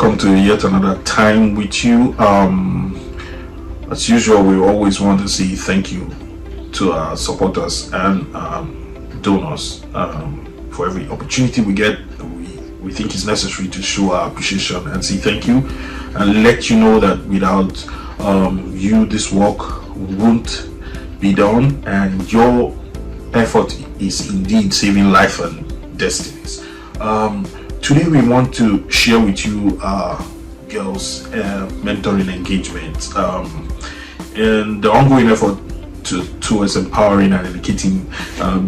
welcome to yet another time with you. As usual, we always want to say thank you to our supporters and donors for every opportunity we get. We think it's necessary to show our appreciation and say thank you and let you know that without you, this work won't be done, and your effort is indeed saving life and destinies. Today we want to share with you our girls mentoring engagement and the ongoing effort towards empowering and educating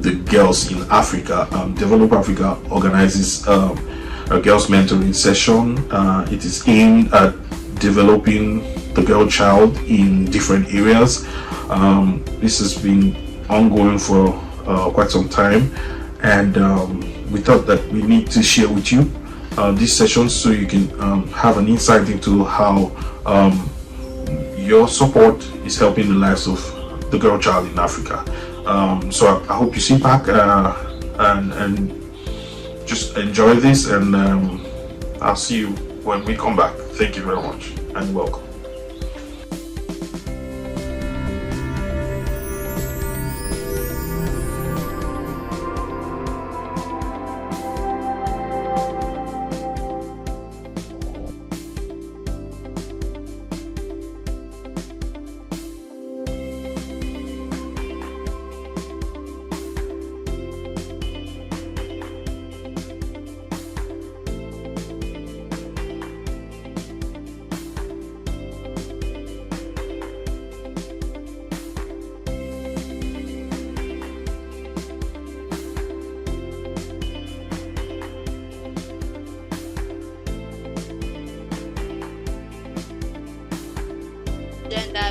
the girls in Africa. Develop Africa organizes a girls mentoring session. It is aimed at developing the girl child in different areas. This has been ongoing for quite some time, and we thought that we need to share with you these sessions so you can have an insight into how your support is helping the lives of the girl child in Africa. So I hope you sit back and just enjoy this, and I'll see you when we come back. Thank you very much and welcome.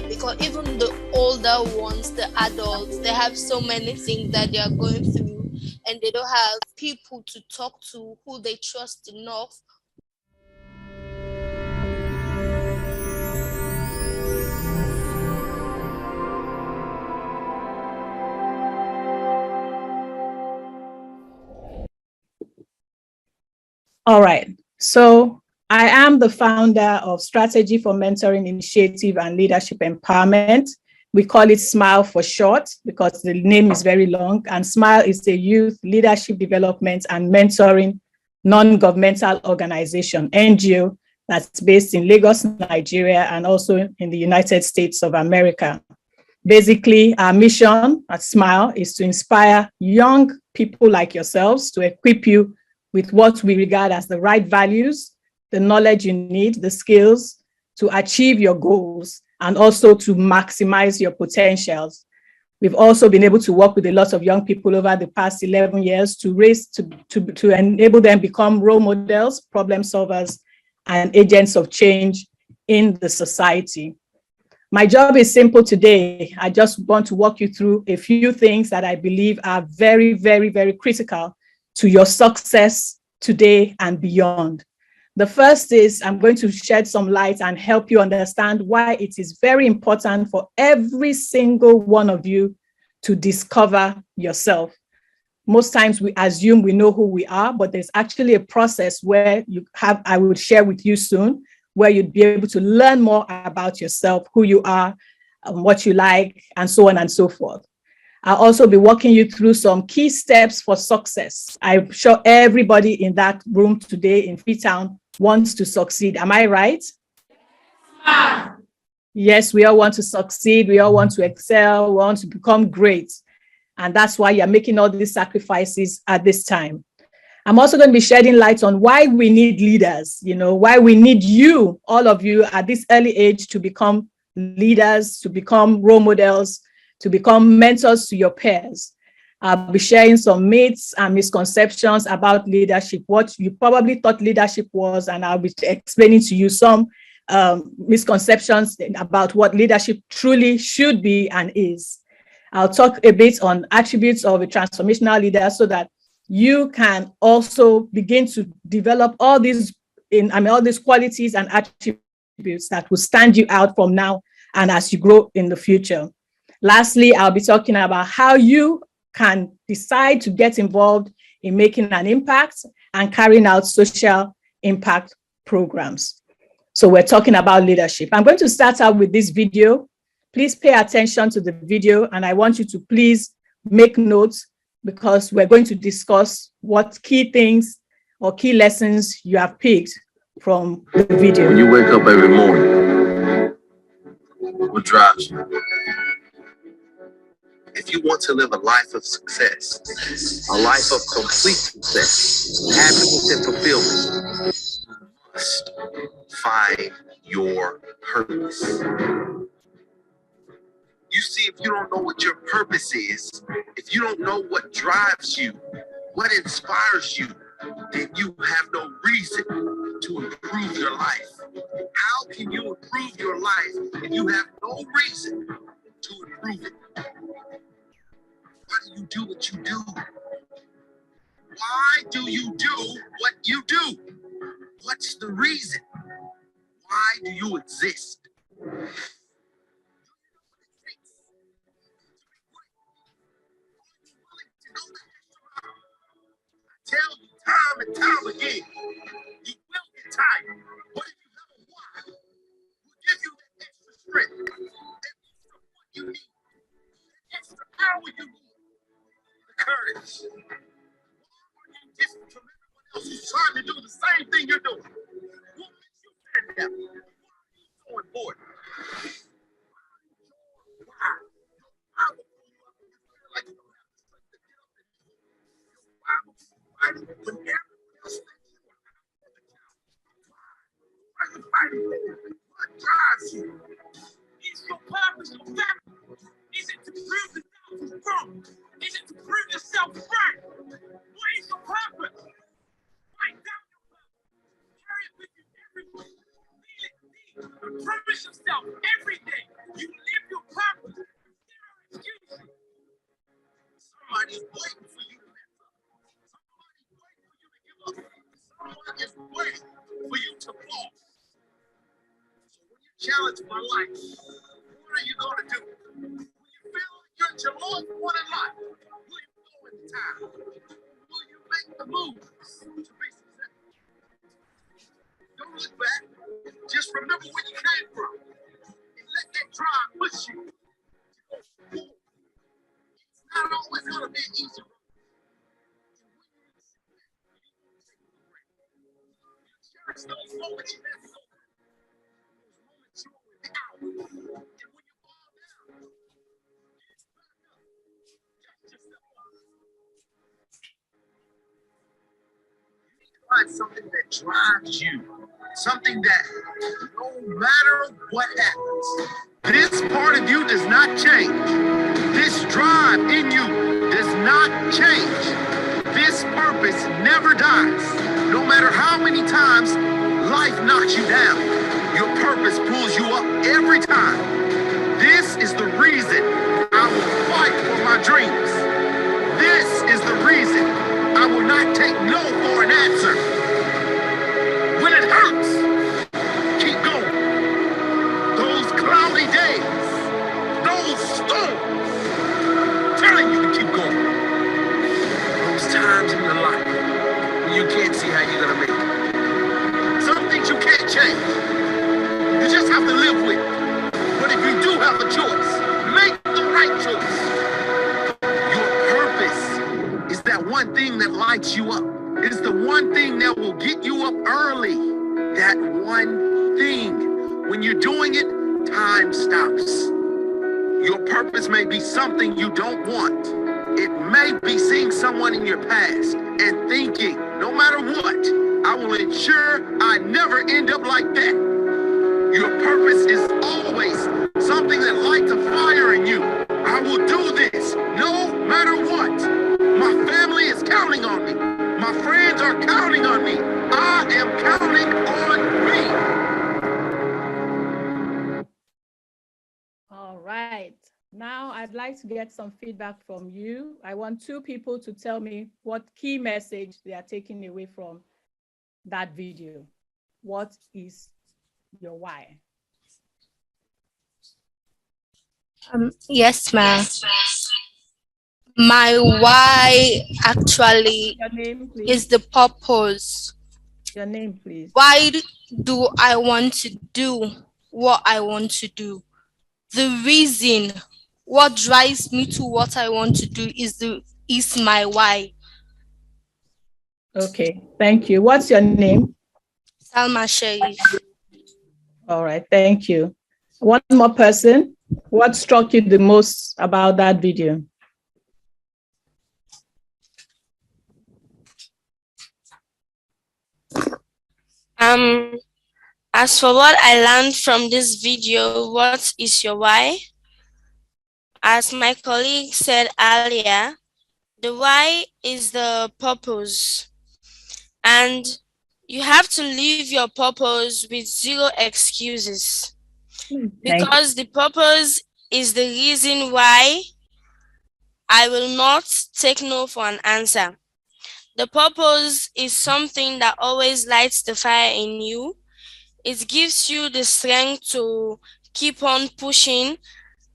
Because even the older ones, the adults, they have so many things that they are going through, and they don't have people to talk to who they trust enough. All right, so I am the founder of Strategy for Mentoring Initiative and Leadership Empowerment. We call it S.M.I.L.E for short because the name is very long. And S.M.I.L is a youth leadership development and mentoring non-governmental organization, NGO, that's based in Lagos, Nigeria, and also in the United States of America. Basically, our mission at S.M.I.L is to inspire young people like yourselves to equip you with what we regard as the right values, the knowledge you need, the skills to achieve your goals, and also to maximize your potentials. We've also been able to work with a lot of young people over the past 11 years to enable them become role models, problem solvers, and agents of change in the society. My job is simple today. I just want to walk you through a few things that I believe are very, very, very critical to your success today and beyond. The first is I'm going to shed some light and help you understand why it is very important for every single one of you to discover yourself. Most times we assume we know who we are, but there's actually a process where I will share with you soon, where you'd be able to learn more about yourself, who you are, what you like, and so on and so forth. I'll also be walking you through some key steps for success. I'm sure everybody in that room today in Freetown wants to succeed. Am I right? Yes, we all want to succeed. We all want to excel. We want to become great. And that's why you're making all these sacrifices at this time. I'm also going to be shedding light on why we need leaders, why we need you, all of you at this early age to become leaders, to become role models, to become mentors to your peers. I'll be sharing some myths and misconceptions about leadership, what you probably thought leadership was, and I'll be explaining to you some misconceptions about what leadership truly should be and is. I'll talk a bit on attributes of a transformational leader so that you can also begin to develop all these qualities and attributes that will stand you out from now and as you grow in the future. Lastly, I'll be talking about how you can decide to get involved in making an impact and carrying out social impact programs. So we're talking about leadership. I'm going to start out with this video. Please pay attention to the video, and I want you to please make notes because we're going to discuss what key things or key lessons you have picked from the video. When you wake up every morning, what drives you? If you want to live a life of success, a life of complete success, happiness and fulfillment, you must find your purpose. You see, if you don't know what your purpose is, if you don't know what drives you, what inspires you, then you have no reason to improve your life. How can you improve your life if you have no reason to improve it? Why do you do what you do? Why do you do what you do? What's the reason? Why do you exist? Tell you time and time again, you will get tired, but if you have a why, will give you that extra strength, that extra what you need, that extra power you need, the courage. Why are you different from everyone else who's trying to do the same thing you're doing? What makes you stand out? Why are you so important? Why? I will pull you up and you feel like you don't have the strength to get up and do it. Why? When everyone else thinks you are out for the count. Why are you fighting for? What drives you? Is your purpose your family? Is it to prove the doubters wrong? Is it to prove yourself right? What is your purpose? Write down your purpose. Carry it with you everywhere. Feel it deep. Promise yourself every day you live your purpose. Zero excuses. Somebody's waiting for you to mess up. Somebody's waiting for you to give up. Someone is waiting for you to fall. So when you challenge my life, what are you going to do? When you feel like you're at your lowest point in life, will you go in time? Will you make the moves to be successful? Don't look back. Just remember where you came from. And let that drive push you to go forward. It's not always going to be an easy road. Cherish those moments you had so good. Those moments you were without. And when you fall down, get back up. Dust yourself off. You need to find something that drives you. Something that no matter what happens, this part of you does not change. This drive in you does not change. This purpose never dies. No matter how many times life knocks you down, your purpose pulls you up every time. This is the reason I will fight for my dreams. This is the reason I will not take no for an answer. When it hurts, keep going. Those cloudy days, those storms, telling you to keep going. Those times in your life when you can't see how you're gonna make it. Some things you can't change. You just have to live with it. But if you do have a choice, make the right choice. Your purpose is that one thing that lights you up. It is the one thing that will get you up early. That one thing. When you're doing it, time stops. Your purpose may be something you don't want. It may be seeing someone in your past and thinking, no matter what, I will ensure I never end up like that. Your purpose is always something that lights a fire in you. I will do this no matter what. My family is counting on me. My friends are counting on me. I am counting on me. All right. Now I'd like to get some feedback from you. I want two people to tell me what key message they are taking away from that video. What is your why? Yes, ma'am. My why actually Your name, please. is the purpose. Your name, please. Why do I want to do what I want to do? The reason what drives me to what I want to do is my why. Okay, thank you. What's your name? Salma Sharif. All right, thank you. One more person. What struck you the most about that video? As for what I learned from this video, what is your why? As my colleague said earlier, the why is the purpose, and you have to live your purpose with zero excuses, because the purpose is the reason why I will not take no for an answer. The purpose is something that always lights the fire in you. It gives you the strength to keep on pushing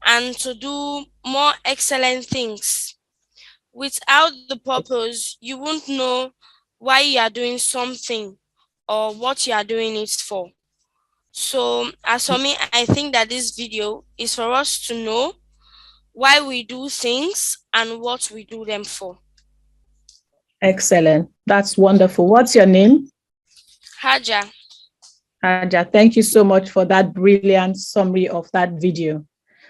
and to do more excellent things. Without the purpose, you won't know why you are doing something or what you are doing it for. So, as for me, I think that this video is for us to know why we do things and what we do them for. Excellent. That's wonderful. What's your name? Haja. Haja, thank you so much for that brilliant summary of that video.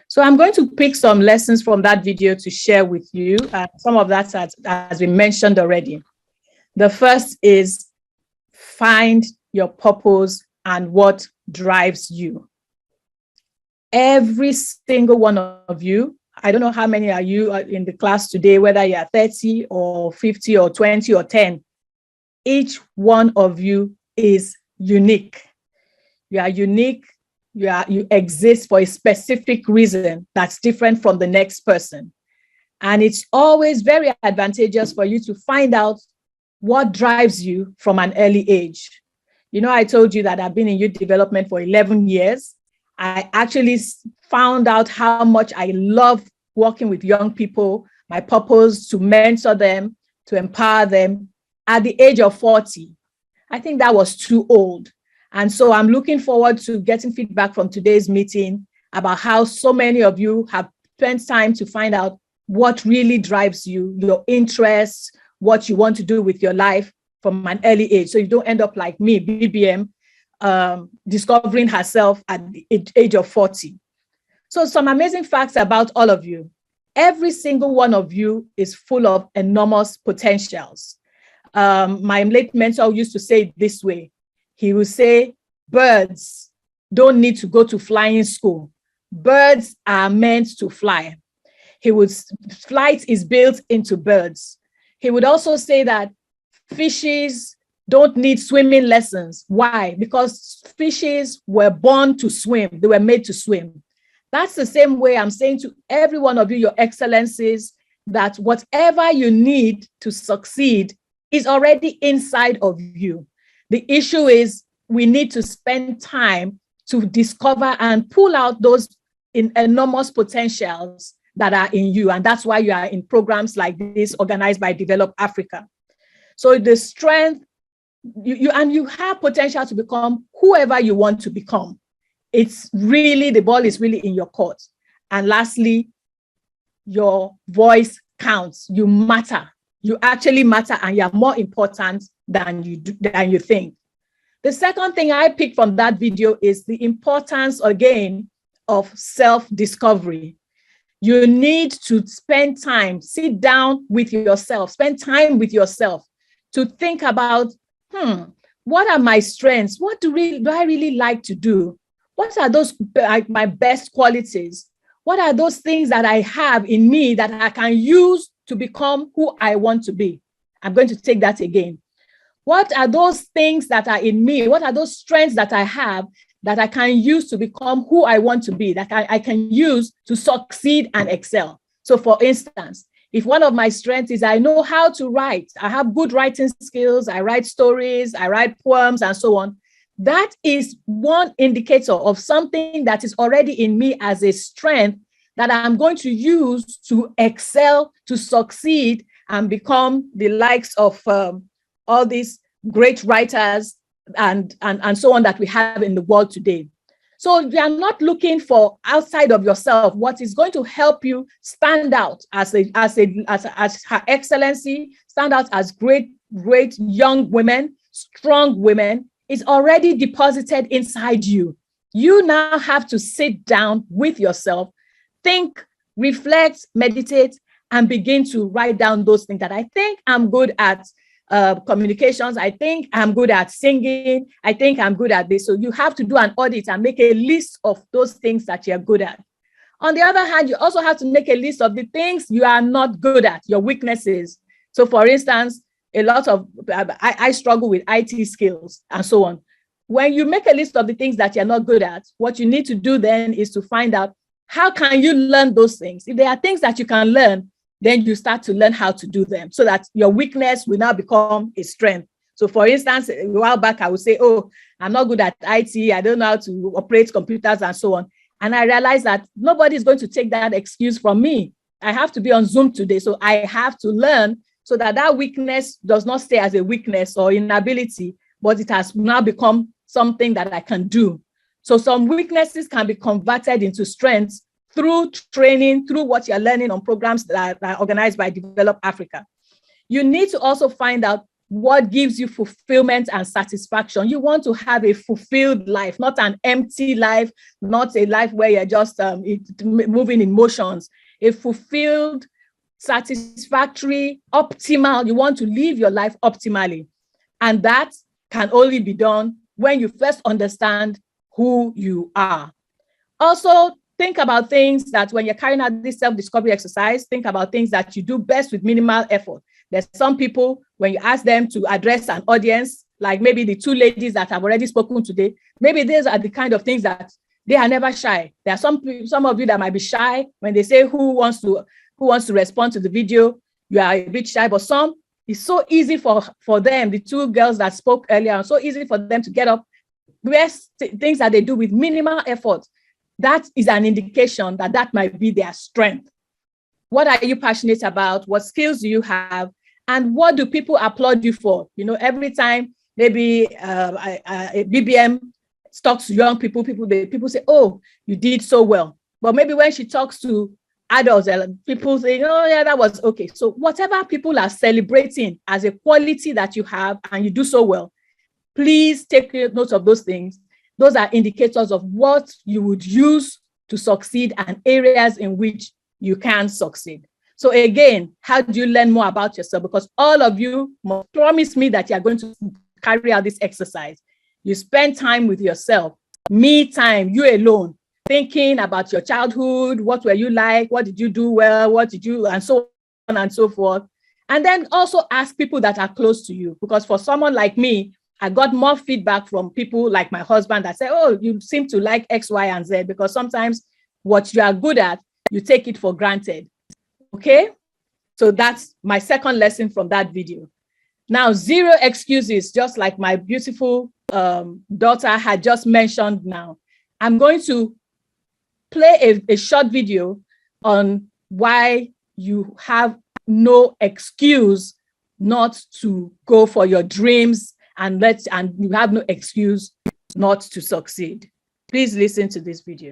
So I'm going to pick some lessons from that video to share with you. Some of that has been mentioned already. The first is find your purpose and what drives you. Every single one of you, I don't know how many are you in the class today, whether you're 30 or 50 or 20 or 10. Each one of you is unique. You are unique. You exist for a specific reason that's different from the next person. And it's always very advantageous for you to find out what drives you from an early age. You know, I told you that I've been in youth development for 11 years. I actually found out how much I love working with young people, my purpose to mentor them, to empower them at the age of 40. I think that was too old. And so I'm looking forward to getting feedback from today's meeting about how so many of you have spent time to find out what really drives you, your interests, what you want to do with your life from an early age. So you don't end up like me, BBM, discovering herself at the age of 40. So some amazing facts about all of you. Every single one of you is full of enormous potentials. My late mentor used to say it this way. He would say, birds don't need to go to flying school. Birds are meant to fly. Flight is built into birds. He would also say that fishes don't need swimming lessons. Why? Because fishes were born to swim. They were made to swim. That's the same way I'm saying to every one of you, your excellencies, that whatever you need to succeed is already inside of you. The issue is we need to spend time to discover and pull out those enormous potentials that are in you. And that's why you are in programs like this organized by Develop Africa. So the strength, you have potential to become whoever you want to become. It's really, the ball is really in your court. And lastly, your voice counts. You matter. You actually matter, and you're more important than you think. The second thing I picked from that video is the importance, again, of self-discovery. You need to spend time, sit down with yourself, spend time with yourself to think about, what are my strengths? What do I really like to do? What are those my best qualities? What are those things that I have in me that I can use to become who I want to be? I'm going to take that again. What are those things that are in me? What are those strengths that I have that I can use to become who I want to be, that I can use to succeed and excel? So for instance, if one of my strengths is I know how to write, I have good writing skills, I write stories, I write poems and so on, that is one indicator of something that is already in me as a strength that I'm going to use to excel, to succeed, and become the likes of all these great writers and so on that we have in the world today. So you are not looking for outside of yourself what is going to help you stand out as Her Excellency, stand out as great young women, strong women, is already deposited inside you. You now have to sit down with yourself, think, reflect, meditate, and begin to write down those things that I think I'm good at. Communications, I think I'm good at singing, I think I'm good at this. So you have to do an audit and make a list of those things that you're good at. On the other hand, you also have to make a list of the things you are not good at, your weaknesses. So for instance, a lot of, I struggle with IT skills and so on. When you make a list of the things that you're not good at, what you need to do then is to find out, how can you learn those things? If there are things that you can learn, then you start to learn how to do them so that your weakness will now become a strength. So for instance, a while back, I would say, oh, I'm not good at IT. I don't know how to operate computers and so on. And I realized that nobody is going to take that excuse from me. I have to be on Zoom today. So I have to learn so that that weakness does not stay as a weakness or inability, but it has now become something that I can do. So some weaknesses can be converted into strengths through training, through what you're learning on programs that are organized by Develop Africa. You need to also find out what gives you fulfillment and satisfaction. You want to have a fulfilled life, not an empty life, not a life where you're just moving in motions. A fulfilled, satisfactory, optimal, you want to live your life optimally. And that can only be done when you first understand who you are. Also, think about things that when you're carrying out this self-discovery exercise, think about things that you do best with minimal effort. There's some people, when you ask them to address an audience, like maybe the two ladies that have already spoken today, maybe these are the kind of things that they are never shy. There are some of you that might be shy when they say who wants to respond to the video. You are a bit shy, but some, it's so easy for them, the two girls that spoke earlier, so easy for them to get up, things that they do with minimal effort. That is an indication that that might be their strength. What are you passionate about? What skills do you have? And what do people applaud you for? You know, every time maybe a BBM talks to young people, people say, oh, you did so well. But maybe when she talks to adults, people say, oh, yeah, that was okay. So whatever people are celebrating as a quality that you have and you do so well, please take note of those things. Those are indicators of what you would use to succeed and areas in which you can succeed. So again, how do you learn more about yourself? Because all of you must promise me that you are going to carry out this exercise. You spend time with yourself, me time, you alone, thinking about your childhood, what were you like, what did you do well, what did you, and so on and so forth. And then also ask people that are close to you, because for someone like me, I got more feedback from people like my husband that say, oh, you seem to like X, Y, and Z, because sometimes what you are good at, you take it for granted. Okay? So that's my second lesson from that video. Now, zero excuses, just like my beautiful daughter had just mentioned now. I'm going to play a short video on why you have no excuse not to go for your dreams, and you have no excuse not to succeed. Please listen to this video.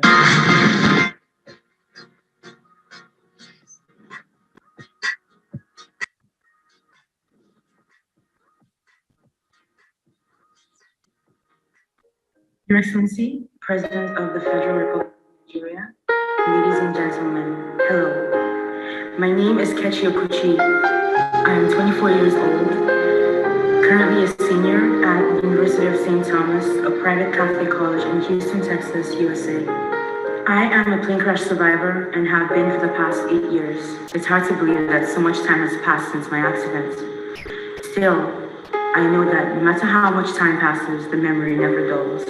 Your Excellency, President of the Federal Republic of Nigeria, ladies and gentlemen, hello. My name is Kechi Okuchi. I am 24 years old, currently a senior at the University of St. Thomas, a private Catholic college in Houston, Texas, USA. I am a plane crash survivor and have been for the past 8 years. It's hard to believe that so much time has passed since my accident. Still, I know that no matter how much time passes, the memory never dulls.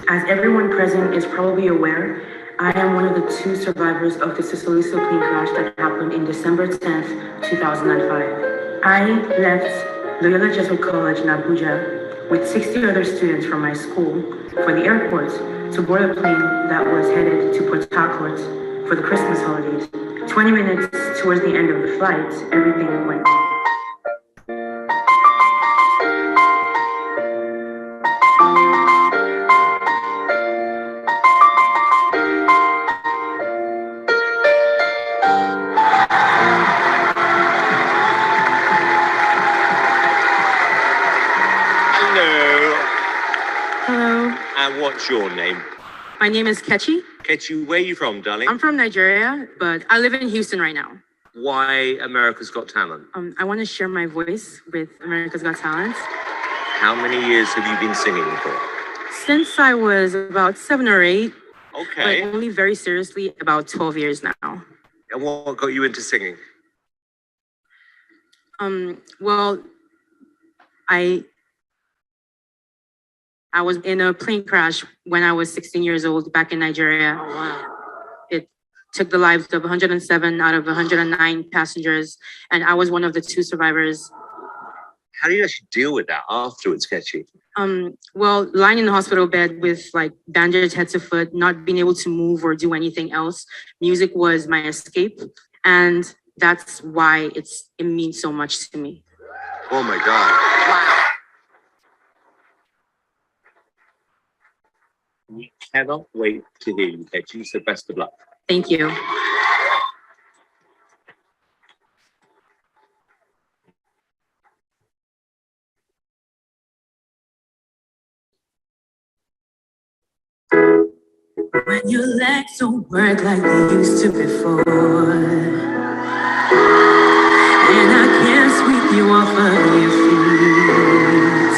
As everyone present is probably aware, I am one of the 2 survivors of the Siciliso plane crash that happened in December 10th, 2005. I left Loyola Jesuit College in Abuja with 60 other students from my school for the airport to board a plane that was headed to Port Harcourt for the Christmas holidays. 20 minutes towards the end of the flight, everything went. what's your name? My name is Kechi. Kechi, where are you from, darling? I'm from Nigeria, but I live in Houston right now. Why America's Got Talent? I want to share my voice with America's Got Talent. How many years have you been singing for? Since I was about 7 or 8. Okay. But only very seriously about 12 years now. And what got you into singing? Well, I was in a plane crash when I was 16 years old back in Nigeria. Oh, wow. It took the lives of 107 out of 109 passengers, and I was one of the 2 survivors. How do you actually deal with that afterwards, Kechi? Well, lying in the hospital bed with like bandaged head to foot, not being able to move or do anything else, music was my escape, and that's why it means so much to me. Oh my God! Wow. We cannot wait to hear you, Kechi. So best of luck. Thank you. When your legs don't work like they used to before, and I can't sweep you off of your feet,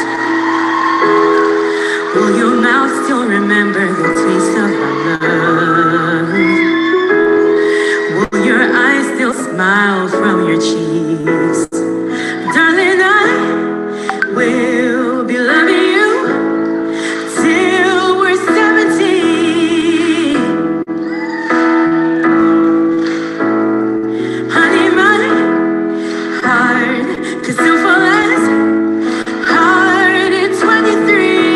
will your mouth still remember the taste of my love? Will your eyes still smile from your cheeks? Darling, I will be loving you till we're 70. Honey, my heart could still fall as hard at 23.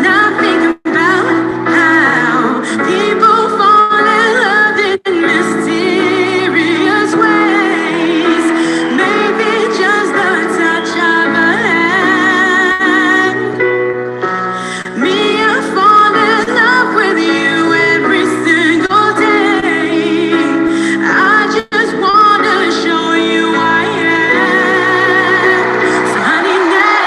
Now think about how people fall in love in mysterious ways. Maybe just the touch of a hand. Me, I fall in love with you every single day. I just wanna show you I am. So honey, now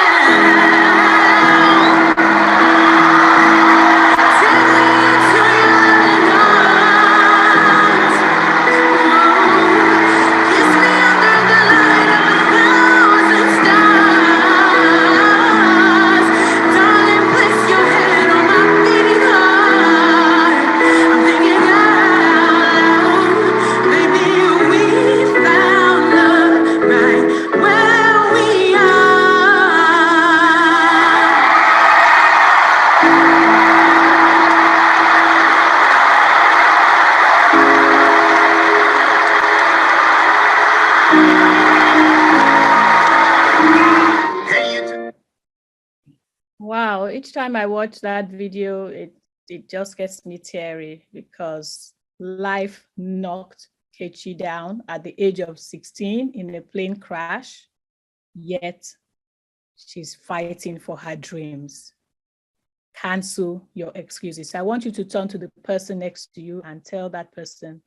take me into your loving arms. Kiss me under the light of 1,000 stars. Darling, place your head on my beating heart. I'm thinking out loud. Maybe we found love right where we are. Hey, you two. Wow, each time I watch that video, it just gets me teary because life knocked Kechi down at the age of 16 in a plane crash, yet she's fighting for her dreams. Cancel your excuses. I want you to turn to the person next to you and tell that person,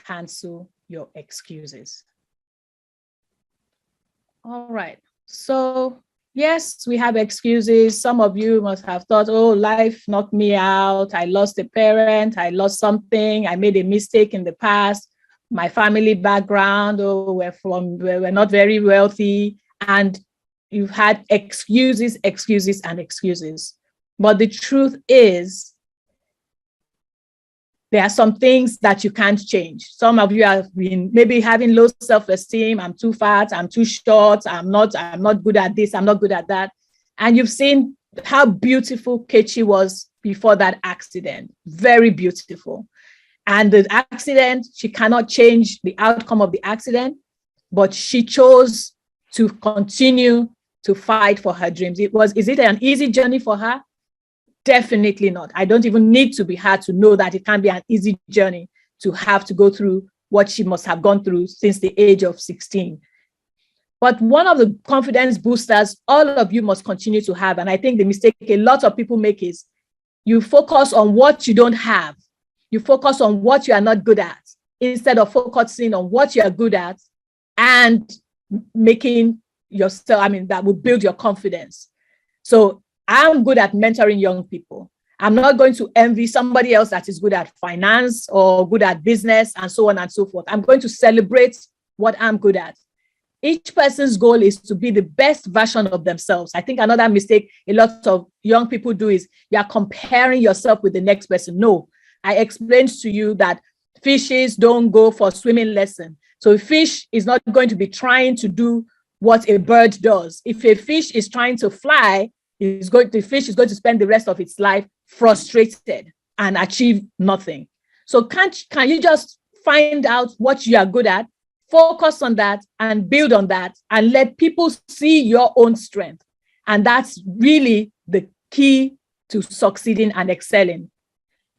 cancel your excuses. All right, so yes, we have excuses. Some of you must have thought, oh, life knocked me out. I lost a parent. I lost something. I made a mistake in the past. My family background, oh, we're not very wealthy. And you've had excuses, excuses, and excuses. But the truth is, there are some things that you can't change. Some of you have been maybe having low self-esteem. I'm too fat, I'm too short, I'm not good at this, I'm not good at that. And you've seen how beautiful Kechi was before that accident. Very beautiful. And the accident, she cannot change the outcome of the accident, but she chose to continue to fight for her dreams. Is it an easy journey for her? Definitely not. I don't even need to be her to know that it can be an easy journey to have to go through what she must have gone through since the age of 16. But one of the confidence boosters all of you must continue to have, and I think the mistake a lot of people make is you focus on what you don't have. You focus on what you are not good at instead of focusing on what you are good at and making yourself, that will build your confidence. So I'm good at mentoring young people. I'm not going to envy somebody else that is good at finance or good at business and so on and so forth. I'm going to celebrate what I'm good at. Each person's goal is to be the best version of themselves. I think another mistake a lot of young people do is you are comparing yourself with the next person. No, I explained to you that fishes don't go for swimming lesson. So a fish is not going to be trying to do what a bird does. If a fish is trying to fly, the fish is going to spend the rest of its life frustrated and achieve nothing. So can you just find out what you are good at, focus on that and build on that and let people see your own strength. And that's really the key to succeeding and excelling.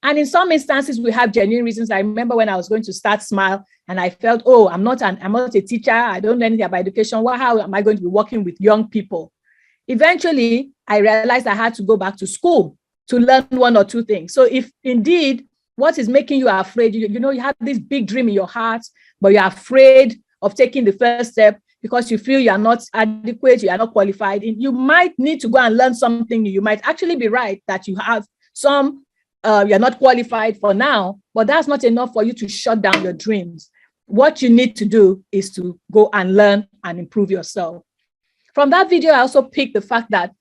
And in some instances, we have genuine reasons. I remember when I was going to start S.M.I.L.E. and I felt, oh, I'm not a teacher. I don't know anything about education. How am I going to be working with young people? Eventually, I realized I had to go back to school to learn one or two things. So if indeed what is making you afraid, you have this big dream in your heart, but you're afraid of taking the first step because you feel you are not adequate, you are not qualified, you might need to go and learn something new. You might actually be right that you have some, you're not qualified for now, but that's not enough for you to shut down your dreams. What you need to do is to go and learn and improve yourself. From that video, I also picked the fact that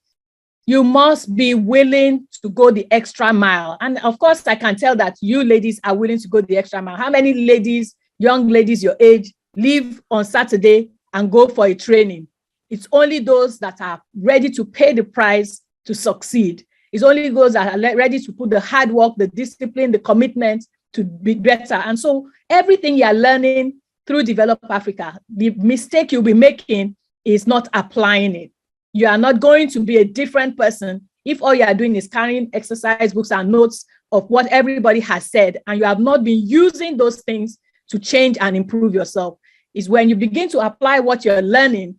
you must be willing to go the extra mile. And of course, I can tell that you ladies are willing to go the extra mile. How many ladies, young ladies your age, leave on Saturday and go for a training? It's only those that are ready to pay the price to succeed. It's only those that are ready to put the hard work, the discipline, the commitment to be better. And so everything you're learning through Develop Africa, the mistake you'll be making is not applying it. You are not going to be a different person if all you are doing is carrying exercise books and notes of what everybody has said, and you have not been using those things to change and improve yourself. It's when you begin to apply what you're learning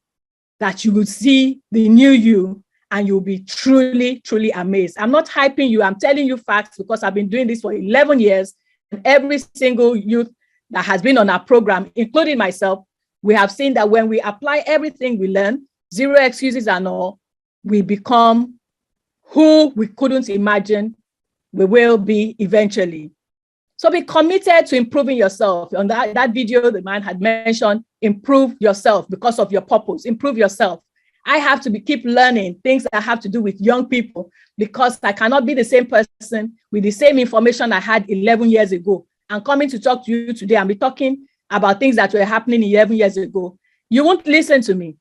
that you will see the new you, and you'll be truly, truly amazed. I'm not hyping you. I'm telling you facts because I've been doing this for 11 years. And every single youth that has been on our program, including myself, we have seen that when we apply everything we learn, zero excuses and all, we become who we couldn't imagine we will be eventually. So be committed to improving yourself. On that video, the man had mentioned, improve yourself because of your purpose, improve yourself. I have to keep learning things that have to do with young people because I cannot be the same person with the same information I had 11 years ago and coming to talk to you today and be talking about things that were happening 11 years ago. You won't listen to me.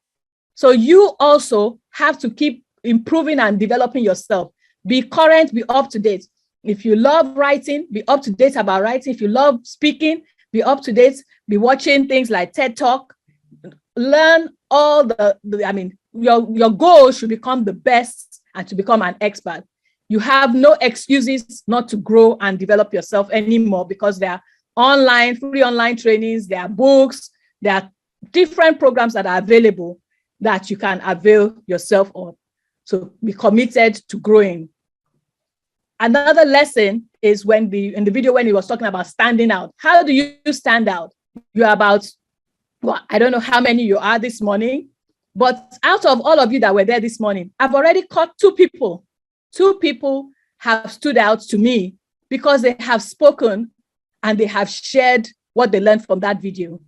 So you also have to keep improving and developing yourself. Be current, be up to date. If you love writing, be up to date about writing. If you love speaking, be up to date. Be watching things like TED Talk. Learn all your goal should become the best and to become an expert. You have no excuses not to grow and develop yourself anymore because there are free online trainings, there are books, there are different programs that are available that you can avail yourself of. So be committed to growing. Another lesson is in the video when he was talking about standing out. How do you stand out? You're about, well, I don't know how many you are this morning, but out of all of you that were there this morning, I've already caught two people. Two people have stood out to me because they have spoken and they have shared what they learned from that video.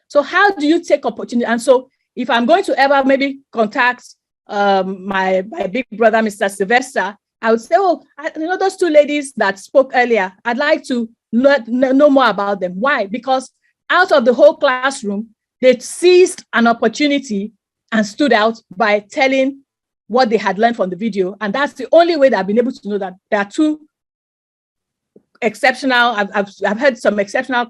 So how do you take opportunity? And so if I'm going to ever maybe contact my big brother, Mr. Sylvester, I would say, oh, those two ladies that spoke earlier, I'd like to know more about them. Why? Because out of the whole classroom, they seized an opportunity and stood out by telling what they had learned from the video. And that's the only way that I've been able to know that there are two exceptional, I've heard some exceptional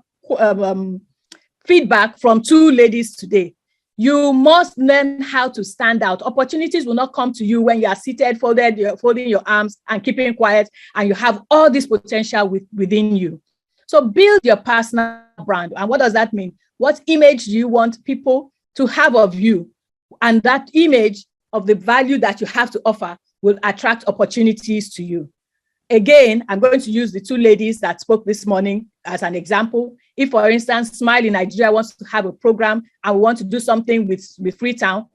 feedback from two ladies today. You must learn how to stand out. Opportunities will not come to you when you are seated, folding your arms and keeping quiet, and you have all this potential within you. So build your personal brand. And what does that mean? What image do you want people to have of you? And that image of the value that you have to offer will attract opportunities to you. Again, I'm going to use the two ladies that spoke this morning as an example. If, for instance, S.M.I.L.E. in Nigeria wants to have a program and we want to do something with Freetown,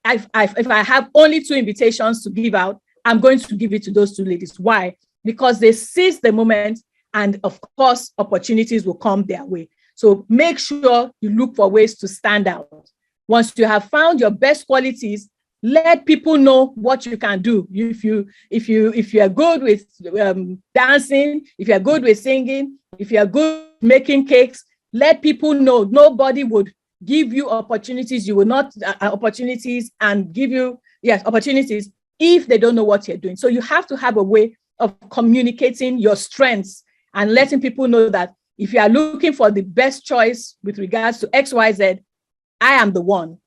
if I have only 2 invitations to give out, I'm going to give it to those 2 ladies. Why? Because they seize the moment, and of course, opportunities will come their way. So make sure you look for ways to stand out. Once you have found your best qualities, let people know what you can do. If you are good with dancing, if you are good with singing, if you are good making cakes, let people know. Nobody would give you opportunities. You will not opportunities and give you opportunities if they don't know what you're doing. So you have to have a way of communicating your strengths and letting people know that if you are looking for the best choice with regards to XYZ, I am the one.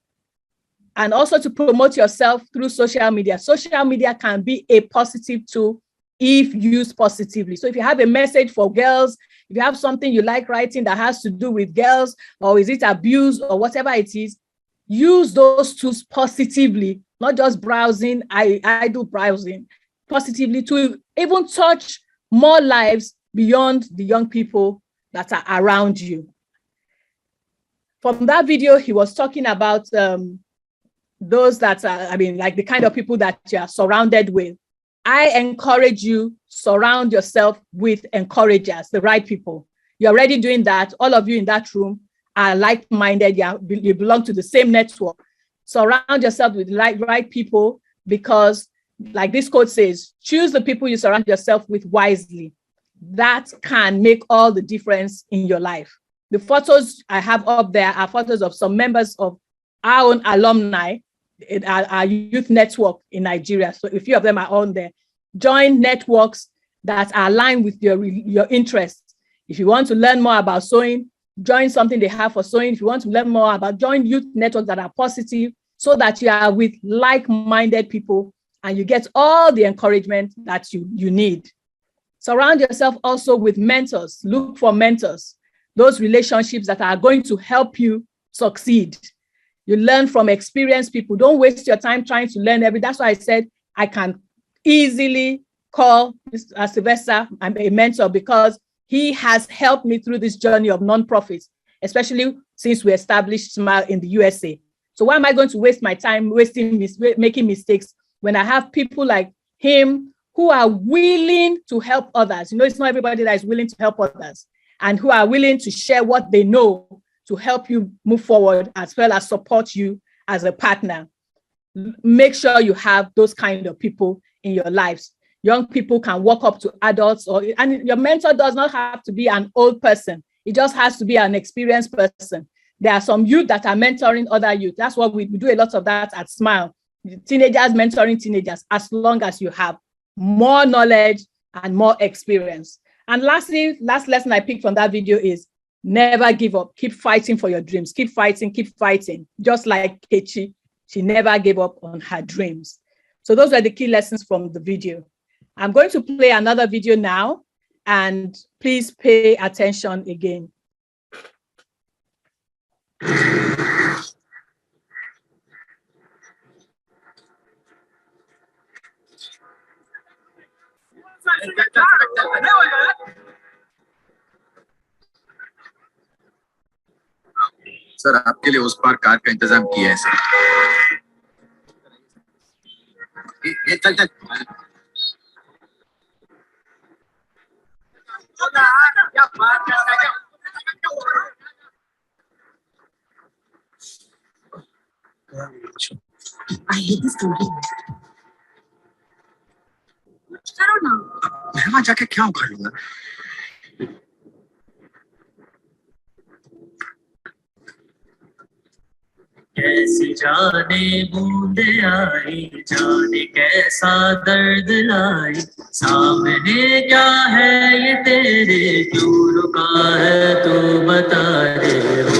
And also to promote yourself through social media. Social media can be a positive tool if used positively. So if you have a message for girls, if you have something you like writing that has to do with girls, or is it abuse or whatever it is, use those tools positively, not just browsing. I do browsing positively to even touch more lives beyond the young people that are around you. From that video, he was talking about those that are, like the kind of people that you are surrounded with. I encourage you, surround yourself with encouragers, the right people. You're already doing that. All of you in that room are like-minded. You belong to the same network. Surround yourself with right people, because like this quote says, choose the people you surround yourself with wisely. That can make all the difference in your life. The photos I have up there are photos of some members of our own alumni, our youth network in Nigeria. So a few of them are on there. Join networks that are aligned with your interests. If you want to learn more about sewing, join something they have for sewing. If you want to learn more about, join youth networks that are positive, so that you are with like-minded people and you get all the encouragement that you need. Surround yourself also with mentors. Look for mentors, those relationships that are going to help you succeed. You learn from experienced people. Don't waste your time trying to learn that's why I said I can easily call Mr. Sylvester a mentor, because he has helped me through this journey of nonprofits, especially since we established S.M.I.L.E in the USA. So why am I going to waste my time making mistakes when I have people like him who are willing to help others? It's not everybody that is willing to help others, and who are willing to share what they know to help you move forward, as well as support you as a partner. Make sure you have those kind of people in your lives. Young people can walk up to adults, and your mentor does not have to be an old person. It just has to be an experienced person. There are some youth that are mentoring other youth. That's what we do a lot of that at S.M.I.L.E. Teenagers mentoring teenagers, as long as you have more knowledge and more experience. And lastly, last lesson I picked from that video is never give up. Keep fighting for your dreams. Keep fighting, keep fighting. Just like Kechi, she never gave up on her dreams. So those were the key lessons from the video. I'm going to play another video now, and please pay attention again. Sir आपके लिए उस पार car का इंतजाम किया है sir. ये चल चल क्या बात करता है I hate this story. चलो ना मैं वहां जाके क्या उखाड़ लूंगा। कैसी जाने बूंदे आई, जाने कैसा दर्द लाई, सामने क्या है ये तेरे, क्यों रुका है तू बता दे हो।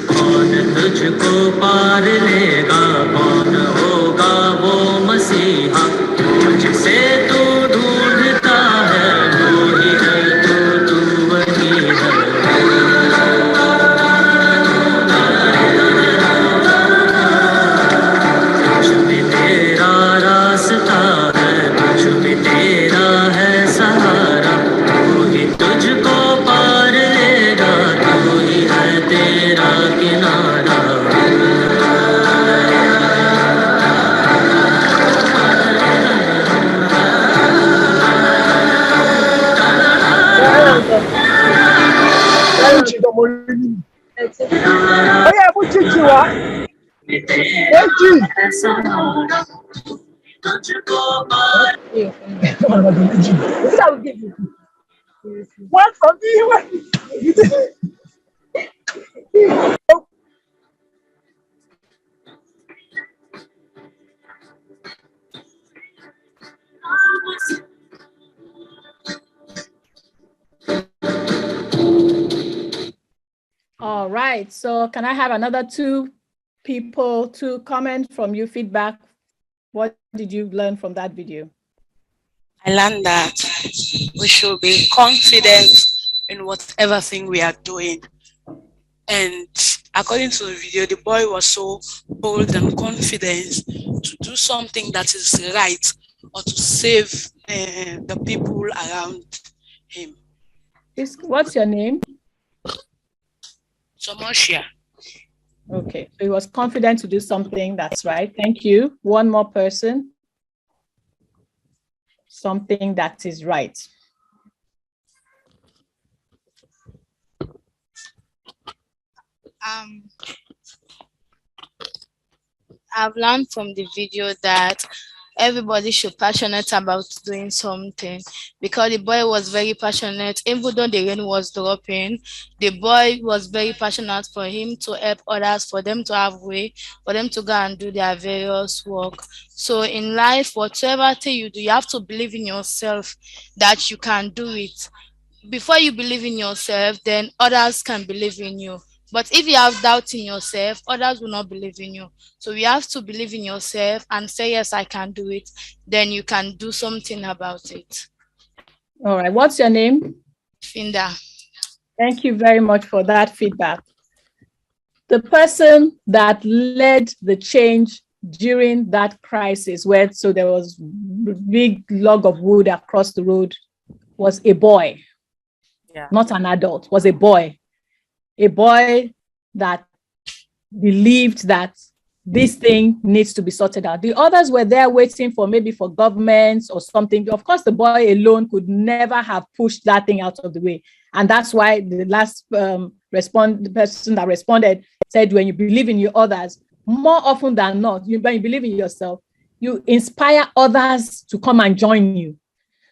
कौन तुझको पार लेगा, कौन होगा वो मसीहा, मुझसे तू ढूंढता है, वो ही है तू वही है। कुछ भी तेरा रास्ता है, कुछ भी तेरा है सहारा, All right, so can I have another two people to comment from you, feedback? What did you learn from that video? I learned that we should be confident in whatever thing we are doing. And according to the video, the boy was so bold and confident to do something that is right or to save the people around him. What's your name? Somoshia. Okay, so he was confident to do something that's right. Thank you. One more person. Something that is right. I've learned from the video that everybody should be passionate about doing something, because the boy was very passionate. Even though the rain was dropping, the boy was very passionate for him to help others, for them to have way, for them to go and do their various work. So in life, whatever thing you do, you have to believe in yourself that you can do it. Before you believe in yourself, then others can believe in you. But if you have doubt in yourself, others will not believe in you. So you have to believe in yourself and say, yes, I can do it. Then you can do something about it. All right, what's your name? Finda. Thank you very much for that feedback. The person that led the change during that crisis, where so there was a big log of wood across the road, was a boy. Yeah. Not an adult, was a boy. A boy that believed that this thing needs to be sorted out. The others were there waiting for maybe for governments or something. Of course, the boy alone could never have pushed that thing out of the way. And that's why the last the person that responded said, when you believe in your others, more often than not, when you believe in yourself, you inspire others to come and join you.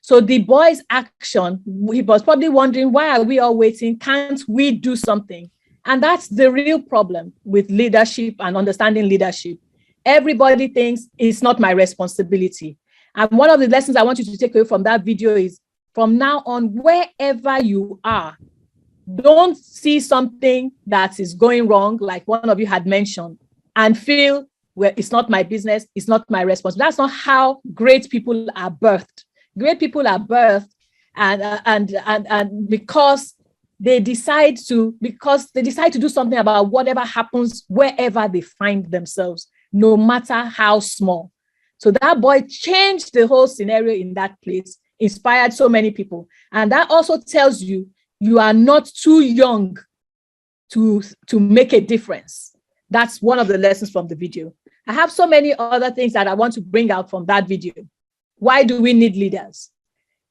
So the boy's action, he was probably wondering, why are we all waiting? Can't we do something? And that's the real problem with leadership and understanding leadership. Everybody thinks it's not my responsibility. And one of the lessons I want you to take away from that video is, from now on, wherever you are, don't see something that is going wrong, like one of you had mentioned, and feel, well, it's not my business, it's not my responsibility. That's not how great people are birthed. Great people are birthed and because they decide to do something about whatever happens wherever they find themselves, no matter how small. So that boy changed the whole scenario in that place, inspired so many people. And that also tells you, you are not too young to make a difference. That's one of the lessons from the video. I have so many other things that I want to bring out from that video. Why do we need leaders?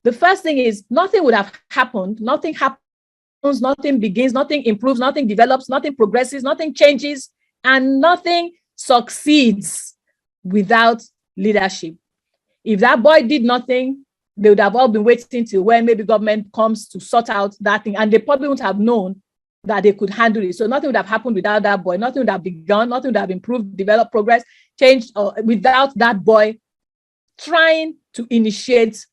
The first thing is, nothing would have happened. Nothing happens, nothing begins, nothing improves, nothing develops, nothing progresses, nothing changes, and nothing succeeds without leadership. If that boy did nothing, they would have all been waiting till when maybe government comes to sort out that thing, and they probably wouldn't have known that they could handle it. So nothing would have happened without that boy. Nothing would have begun, nothing would have improved, developed, progressed, changed, without that boy trying to initiate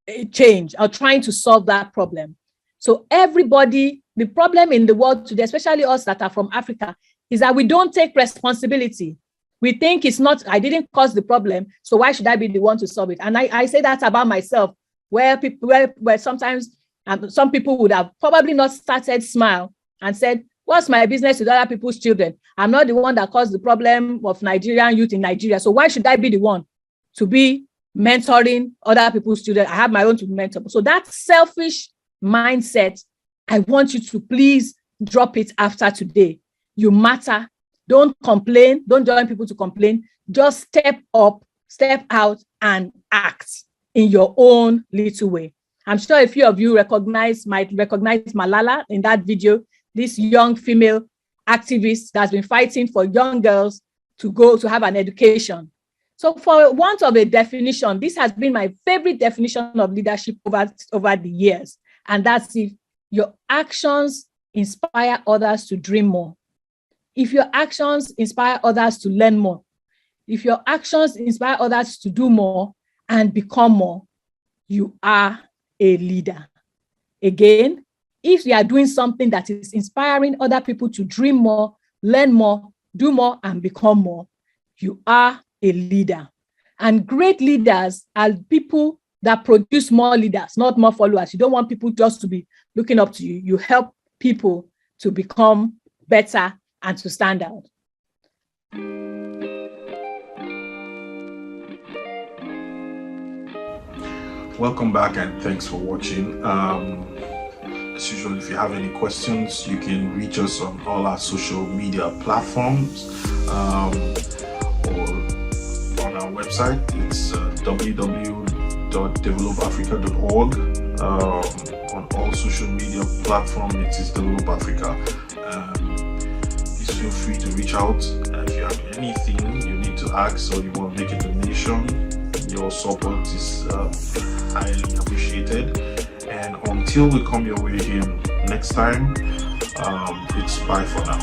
a change or trying to solve that problem. So everybody, the problem in the world today, especially us that are from Africa, is that we don't take responsibility. We think it's not, I didn't cause the problem, so why should I be the one to solve it? And I say that about myself, where people, where sometimes some people would have probably not started S.M.I.L.E and said, what's my business with other people's children? I'm not the one that caused the problem of Nigerian youth in Nigeria, so why should I be the one to be mentoring other people's children? I have my own to mentor. So that selfish mindset, I want you to please drop it after today. You matter. Don't complain. Don't join people to complain. Just step up, step out, and act in your own little way. I'm sure a few of you might recognize Malala in that video, this young female activist that's been fighting for young girls to go to have an education. So for want of a definition, this has been my favorite definition of leadership over the years. And that's if your actions inspire others to dream more. If your actions inspire others to learn more. If your actions inspire others to do more and become more, you are a leader. Again, if you are doing something that is inspiring other people to dream more, learn more, do more, and become more, you are a leader. And great leaders are people that produce more leaders, not more followers. You don't want people just to be looking up to you. You help people to become better and to stand out. Welcome back and thanks for watching. As usual, if you have any questions, you can reach us on all our social media platforms or on our website. It's www.developafrica.org. On all social media platforms, it is Develop Africa. Please feel free to reach out. If you have anything you need to ask or you want to make a donation, your support is highly appreciated. And until we come your way again next time, it's bye for now.